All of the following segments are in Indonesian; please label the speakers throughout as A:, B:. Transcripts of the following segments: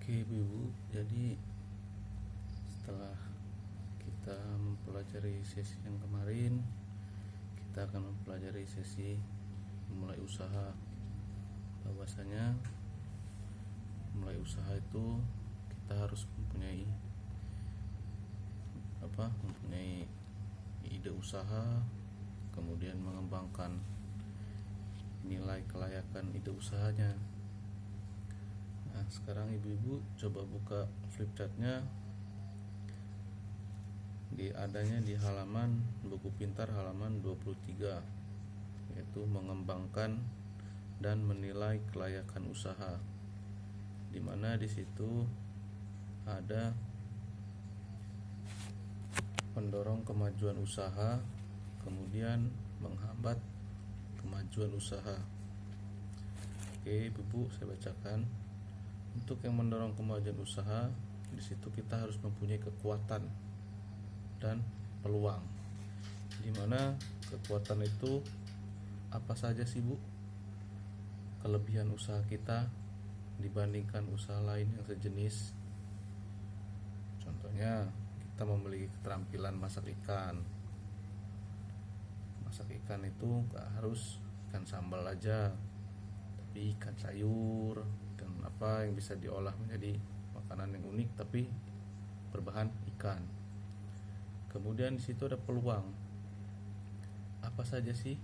A: Oke Ibu, jadi setelah kita mempelajari sesi yang kemarin, kita akan mempelajari sesi memulai usaha. Bahwasanya mulai usaha itu kita harus mempunyai ide usaha, kemudian mengembangkan nilai kelayakan ide usahanya. Nah, sekarang ibu-ibu coba buka flipchartnya, adanya di halaman buku pintar halaman 23, yaitu mengembangkan dan menilai kelayakan usaha, dimana di situ ada pendorong kemajuan usaha, kemudian menghambat kemajuan usaha. Oke, ibu, saya bacakan. Untuk yang mendorong kemajuan usaha, di situ kita harus mempunyai kekuatan dan peluang. Dimana kekuatan itu apa saja sih, Bu? Kelebihan usaha kita dibandingkan usaha lain yang sejenis. Contohnya, kita memiliki keterampilan masak ikan. Masak ikan itu gak harus ikan sambal aja, tapi ikan sayur, ikan apa yang bisa diolah menjadi makanan yang unik tapi berbahan ikan. Kemudian di situ ada peluang. Apa saja sih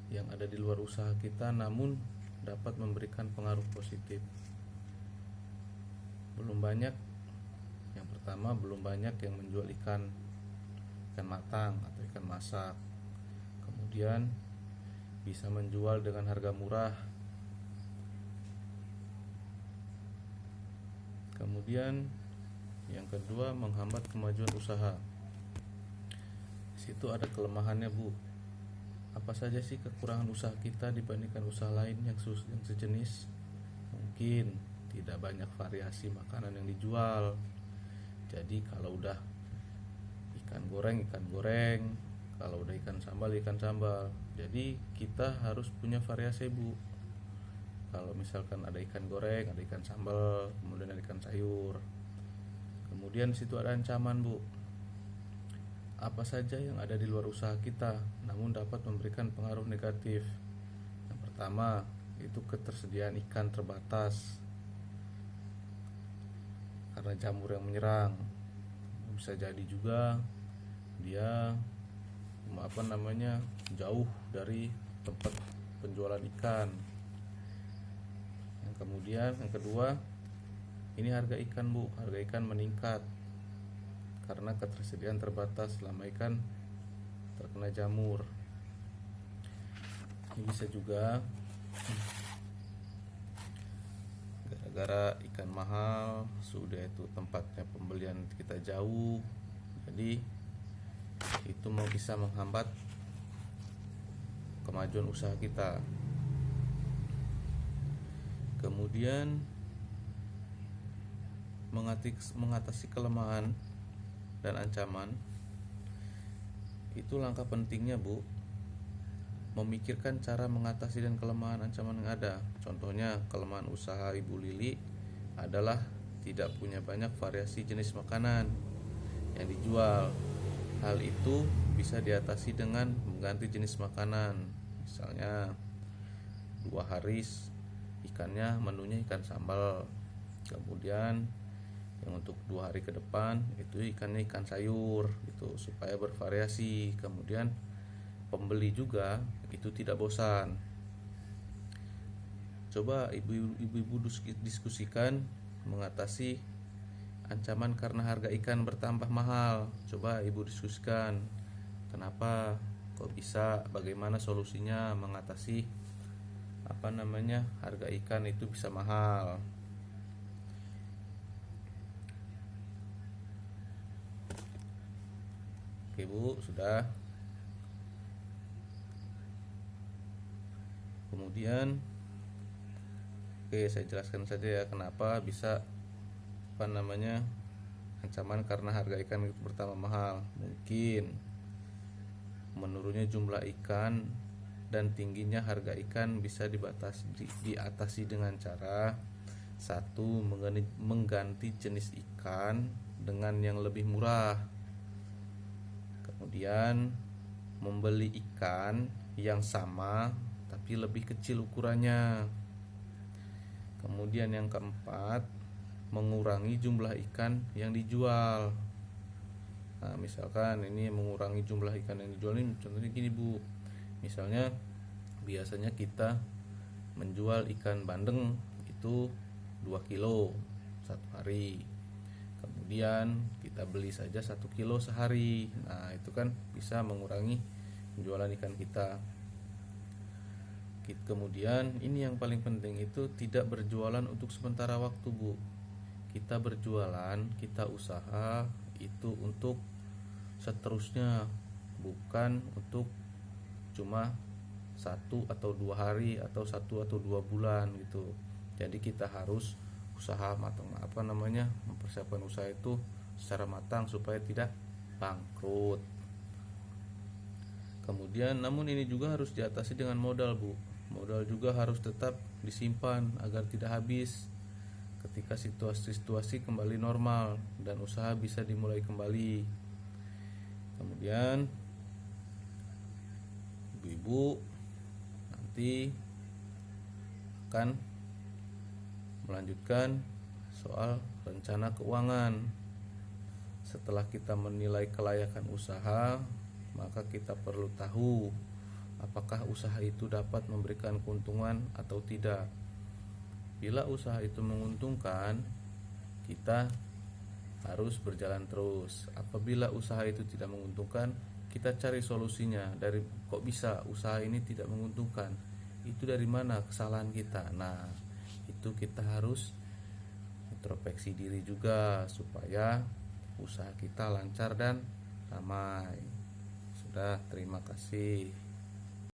A: yang ada di luar usaha kita namun dapat memberikan pengaruh positif? Belum banyak. Yang pertama, belum banyak yang menjual ikan matang atau ikan masak. Kemudian bisa menjual dengan harga murah. Kemudian yang kedua, menghambat kemajuan usaha. Di situ ada kelemahannya, Bu. Apa saja sih kekurangan usaha kita dibandingkan usaha lain yang sejenis? Mungkin tidak banyak variasi makanan yang dijual. Jadi kalau udah ikan goreng, kalau udah ikan sambal. Jadi kita harus punya variasi, Bu. Kalau misalkan ada ikan goreng, ada ikan sambal, kemudian ada ikan sayur. Kemudian di situ ada ancaman, Bu. Apa saja yang ada di luar usaha kita namun dapat memberikan pengaruh negatif? Yang pertama, itu ketersediaan ikan terbatas karena jamur yang menyerang. Bisa jadi juga dia jauh dari tempat penjualan ikan. Kemudian yang kedua, ini harga ikan, Bu. Harga ikan meningkat karena ketersediaan terbatas selama ikan terkena jamur. Ini bisa juga gara-gara ikan mahal, sudah itu tempatnya pembelian kita jauh, jadi itu mau bisa menghambat kemajuan usaha kita. Kemudian mengatasi kelemahan dan ancaman, itu langkah pentingnya, Bu. Memikirkan cara mengatasi dan kelemahan ancaman yang ada. Contohnya, kelemahan usaha Ibu Lili adalah tidak punya banyak variasi jenis makanan yang dijual. Hal itu bisa diatasi dengan mengganti jenis makanan. Misalnya 2 hari ikannya menunya ikan sambal, kemudian yang untuk 2 hari ke depan itu ikannya ikan sayur, gitu, supaya bervariasi. Kemudian pembeli juga itu tidak bosan. Coba ibu-ibu diskusikan mengatasi ancaman karena harga ikan bertambah mahal. Coba ibu diskusikan kenapa, kok bisa, bagaimana solusinya mengatasi harga ikan itu bisa mahal. Oke, Bu, sudah. Kemudian saya jelaskan saja ya kenapa bisa ancaman karena harga ikan itu bertambah mahal. Mungkin menurunnya jumlah ikan dan tingginya harga ikan bisa diatasi dengan cara Satu, mengganti jenis ikan dengan yang lebih murah. Kemudian membeli ikan yang sama tapi lebih kecil ukurannya. Kemudian yang keempat, mengurangi jumlah ikan yang dijual. Nah, misalkan ini mengurangi jumlah ikan yang dijual ini contohnya gini Bu. Misalnya biasanya kita menjual ikan bandeng itu 2 kilo satu hari. Kemudian kita beli saja 1 kilo sehari. Nah, itu kan bisa mengurangi penjualan ikan kita. Kemudian ini yang paling penting itu tidak berjualan untuk sementara waktu Bu. Kita berjualan, kita usaha itu untuk seterusnya, bukan untuk cuma 1 atau 2 hari atau 1 atau 2 bulan gitu. Jadi kita harus usaha matang, mempersiapkan usaha itu secara matang supaya tidak bangkrut. Kemudian namun ini juga harus diatasi dengan modal Bu. Modal juga harus tetap disimpan agar tidak habis ketika situasi kembali normal dan usaha bisa dimulai kembali. Kemudian ibu-ibu nanti akan melanjutkan soal rencana keuangan. Setelah kita menilai kelayakan usaha, maka kita perlu tahu apakah usaha itu dapat memberikan keuntungan atau tidak. Bila usaha itu menguntungkan, kita harus berjalan terus. Apabila usaha itu tidak menguntungkan, kita cari solusinya. Dari kok bisa usaha ini tidak menguntungkan? Itu dari mana kesalahan kita? Nah, itu kita harus introspeksi diri juga supaya usaha kita lancar dan damai. Sudah, terima kasih.